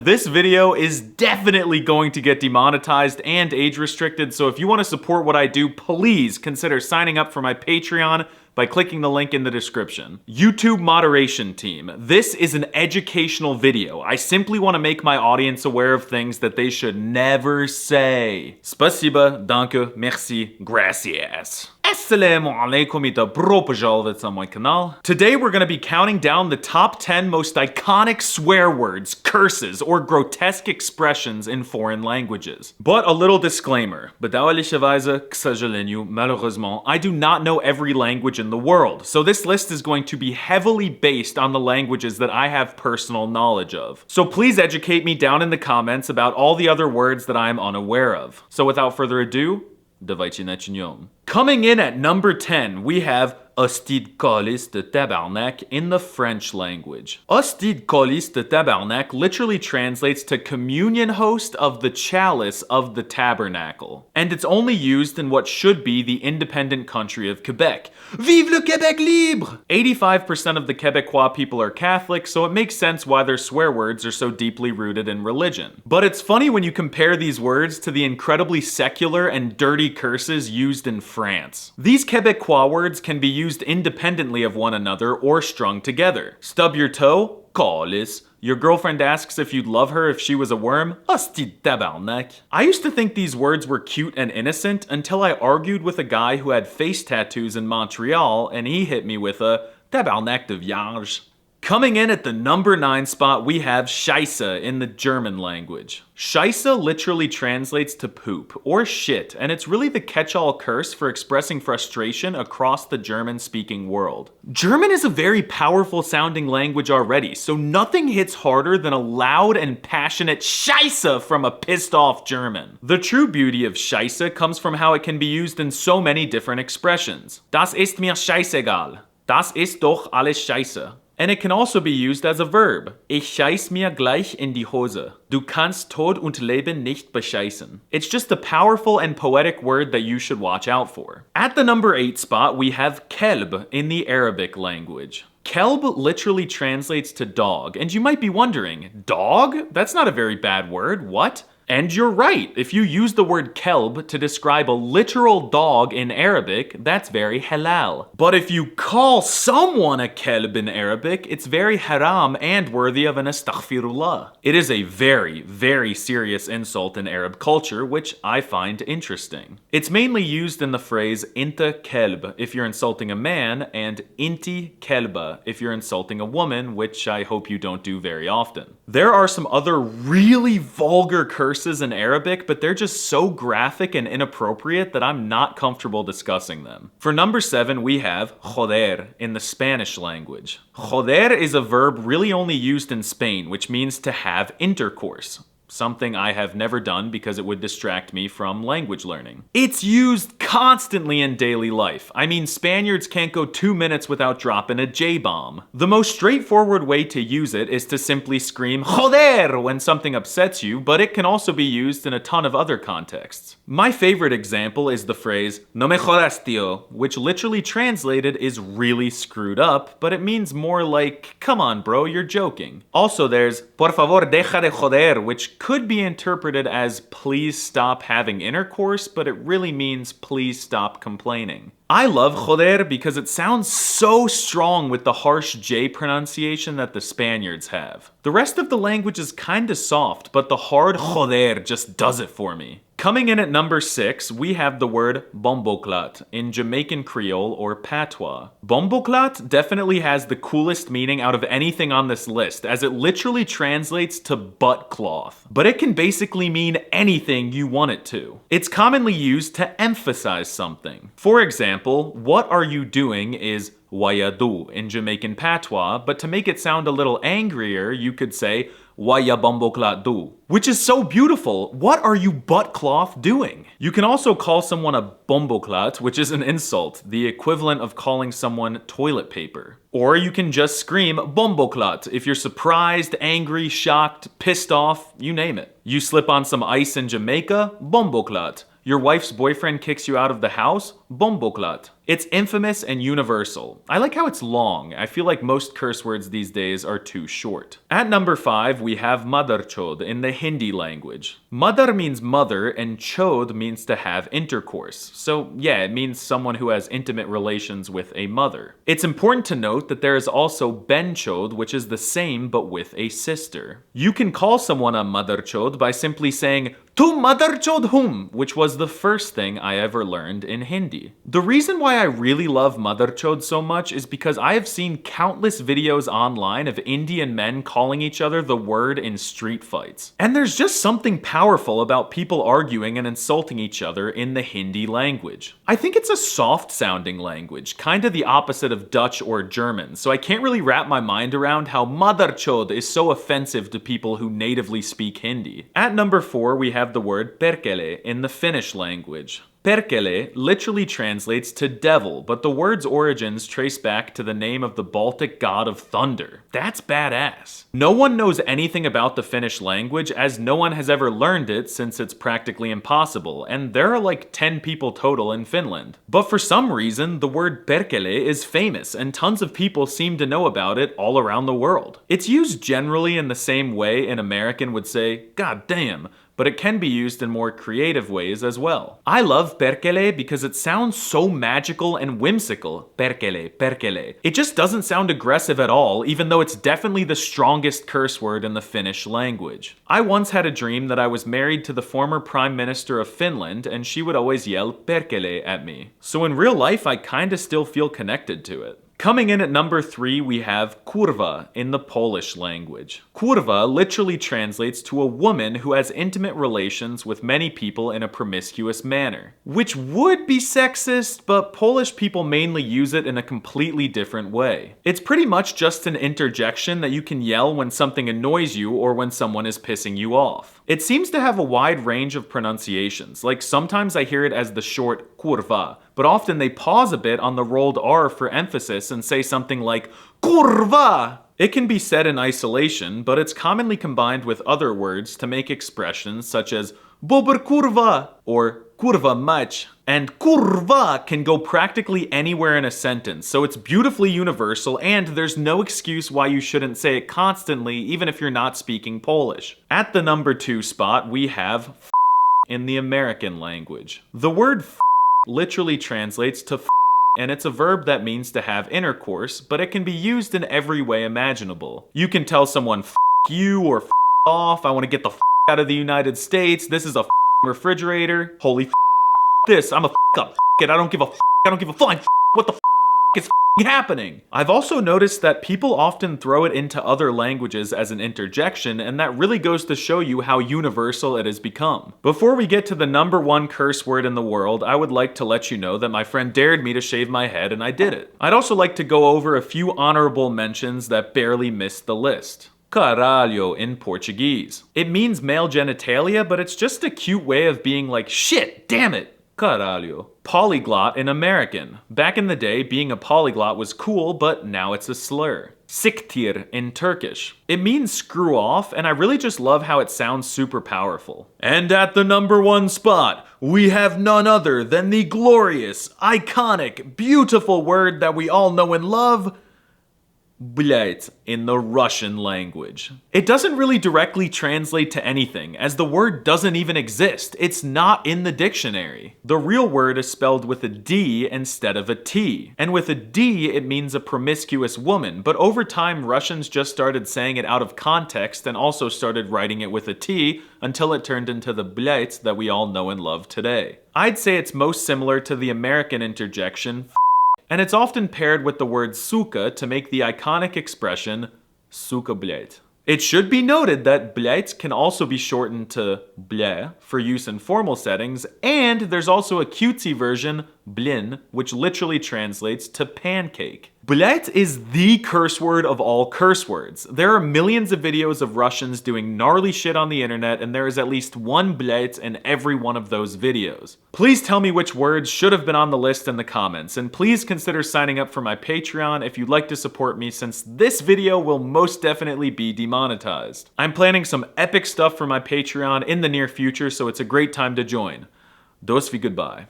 This video is definitely going to get demonetized and age restricted, so if you want to support what I do, please consider signing up for my Patreon by clicking the link in the description. YouTube moderation team. This is an educational video. I simply want to make my audience aware of things that they should never say. Спасибо, danke, merci, gracias. Assalamu alaikum, это добро пожаловать на мой канал. Today we're going to be counting down the top 10 most iconic swear words, curses, or grotesque expressions in foreign languages. But a little disclaimer. Bedauerlicherweise, к сожалению, malheureusement, I do not know every language in the world, so this list is going to be heavily based on the languages that I have personal knowledge of. So please educate me down in the comments about all the other words that I am unaware of. So without further ado, давайте начнем. Coming in at number 10, we have Hostide colis de tabarnak in the French language. Hostide colis de tabarnak literally translates to communion host of the chalice of the tabernacle. And it's only used in what should be the independent country of Quebec. Vive le Québec libre! 85% of the Quebecois people are Catholic, so it makes sense why their swear words are so deeply rooted in religion. But it's funny when you compare these words to the incredibly secular and dirty curses used in France. These Quebecois words can be used independently of one another or strung together. Stub your toe, colis. Your girlfriend asks if you'd love her if she was a worm, hostide tabarnak. I used to think these words were cute and innocent until I argued with a guy who had face tattoos in Montreal and he hit me with a tabarnak de vierge. Coming in at the number 9 spot, we have Shisa in the German language. Shisa literally translates to poop or shit, and it's really the catch-all curse for expressing frustration across the German-speaking world. German is a very powerful sounding language already, so nothing hits harder than a loud and passionate Scheiße from a pissed off German. The true beauty of Scheiße comes from how it can be used in so many different expressions. Das ist mir scheißegal. Das ist doch alles Scheiße. And it can also be used as a verb. Ich scheiß mir gleich in die Hose. Du kannst Tod und Leben nicht bescheißen. It's just a powerful and poetic word that you should watch out for. At the number 8 spot, we have Kelb in the Arabic language. Kelb literally translates to dog, and you might be wondering, dog? That's not a very bad word, what? And you're right, if you use the word kelb to describe a literal dog in Arabic, that's very halal. But if you call someone a kelb in Arabic, it's very haram and worthy of an astaghfirullah. It is a very, very serious insult in Arab culture, which I find interesting. It's mainly used in the phrase inta kelb if you're insulting a man, and inti kelba if you're insulting a woman, which I hope you don't do very often. There are some other really vulgar curses in Arabic, but they're just so graphic and inappropriate that I'm not comfortable discussing them. For number 7, we have joder in the Spanish language. Joder is a verb really only used in Spain, which means to have intercourse. Something I have never done because it would distract me from language learning. It's used constantly in daily life. I mean, Spaniards can't go 2 minutes without dropping a J-bomb. The most straightforward way to use it is to simply scream joder when something upsets you, but it can also be used in a ton of other contexts. My favorite example is the phrase no me jodas tío, which literally translated is really screwed up, but it means more like, come on bro, you're joking. Also there's por favor deja de joder, which could be interpreted as please stop having intercourse, but it really means please stop complaining. I love joder because it sounds so strong with the harsh J pronunciation that the Spaniards have. The rest of the language is kinda soft, but the hard joder just does it for me. Coming in at number 6, we have the word Bomboclat in Jamaican Creole or Patois. Bomboclat definitely has the coolest meaning out of anything on this list, as it literally translates to butt cloth. But it can basically mean anything you want it to. It's commonly used to emphasize something. For example, what are you doing is wayadu in Jamaican Patois, but to make it sound a little angrier, you could say Waya Bomboclat do, which is so beautiful. What are you butt cloth doing? You can also call someone a Bomboclat, which is an insult, the equivalent of calling someone toilet paper. Or you can just scream Bomboclat if you're surprised, angry, shocked, pissed off, you name it. You slip on some ice in Jamaica, Bomboclat. Your wife's boyfriend kicks you out of the house, Bomboclat. It's infamous and universal. I like how it's long. I feel like most curse words these days are too short. At number 5, we have Motherch in the Hindi language. Mother means mother and chod means to have intercourse. So yeah, it means someone who has intimate relations with a mother. It's important to note that there is also ben chod, which is the same but with a sister. You can call someone a motherchod by simply saying "Tu motherchod hum," which was the first thing I ever learned in Hindi. The reason why I really love motherchod so much is because I have seen countless videos online of Indian men calling each other the word in street fights. And there's just something powerful about people arguing and insulting each other in the Hindi language. I think it's a soft sounding language, kinda the opposite of Dutch or German, so I can't really wrap my mind around how motherchod is so offensive to people who natively speak Hindi. At number 4, we have the word perkele in the Finnish language. Perkele literally translates to devil, but the word's origins trace back to the name of the Baltic god of thunder. That's badass. No one knows anything about the Finnish language as no one has ever learned it since it's practically impossible, and there are like 10 people total in Finland. But for some reason, the word perkele is famous and tons of people seem to know about it all around the world. It's used generally in the same way an American would say, "God damn," but it can be used in more creative ways as well. I love perkele because it sounds so magical and whimsical. Perkele, perkele. It just doesn't sound aggressive at all, even though it's definitely the strongest curse word in the Finnish language. I once had a dream that I was married to the former Prime Minister of Finland, and she would always yell perkele at me. So in real life, I kinda still feel connected to it. Coming in at number 3, we have kurva in the Polish language. Kurva literally translates to a woman who has intimate relations with many people in a promiscuous manner. Which would be sexist, but Polish people mainly use it in a completely different way. It's pretty much just an interjection that you can yell when something annoys you or when someone is pissing you off. It seems to have a wide range of pronunciations, like sometimes I hear it as the short kurva, but often they pause a bit on the rolled R for emphasis and say something like Kurva! It can be said in isolation, but it's commonly combined with other words to make expressions such as Bober kurva or kurva mać. And kurva can go practically anywhere in a sentence, so it's beautifully universal and there's no excuse why you shouldn't say it constantly even if you're not speaking Polish. At the number 2 spot, we have in the American language. The word literally translates to and it's a verb that means to have intercourse, but it can be used in every way imaginable. You can tell someone you or off, I want to get the out of the United States, this is a refrigerator, holy this, I'm a up, it, I don't give a I don't give a flying what the is happening. I've also noticed that people often throw it into other languages as an interjection, and that really goes to show you how universal it has become. Before we get to the number 1 curse word in the world, I would like to let you know that my friend dared me to shave my head and I did it. I'd also like to go over a few honorable mentions that barely missed the list. Caralho in Portuguese. It means male genitalia, but it's just a cute way of being like, shit, damn it. Caralho. Polyglot in American. Back in the day, being a polyglot was cool, but now it's a slur. Siktir in Turkish. It means screw off, and I really just love how it sounds super powerful. And at the number 1 spot, we have none other than the glorious, iconic, beautiful word that we all know and love, Блядь, in the Russian language. It doesn't really directly translate to anything, as the word doesn't even exist. It's not in the dictionary. The real word is spelled with a D instead of a T. And with a D, it means a promiscuous woman, but over time, Russians just started saying it out of context and also started writing it with a T until it turned into the блядь that we all know and love today. I'd say it's most similar to the American interjection, and it's often paired with the word suka to make the iconic expression suka blять. It should be noted that blять can also be shortened to bля for use in formal settings, and there's also a cutesy version, blin, which literally translates to pancake. Blять is the curse word of all curse words. There are millions of videos of Russians doing gnarly shit on the internet, and there is at least one blять in every one of those videos. Please tell me which words should have been on the list in the comments, and please consider signing up for my Patreon if you'd like to support me, since this video will most definitely be demonetized. I'm planning some epic stuff for my Patreon in the near future, so it's a great time to join. Dosvi goodbye.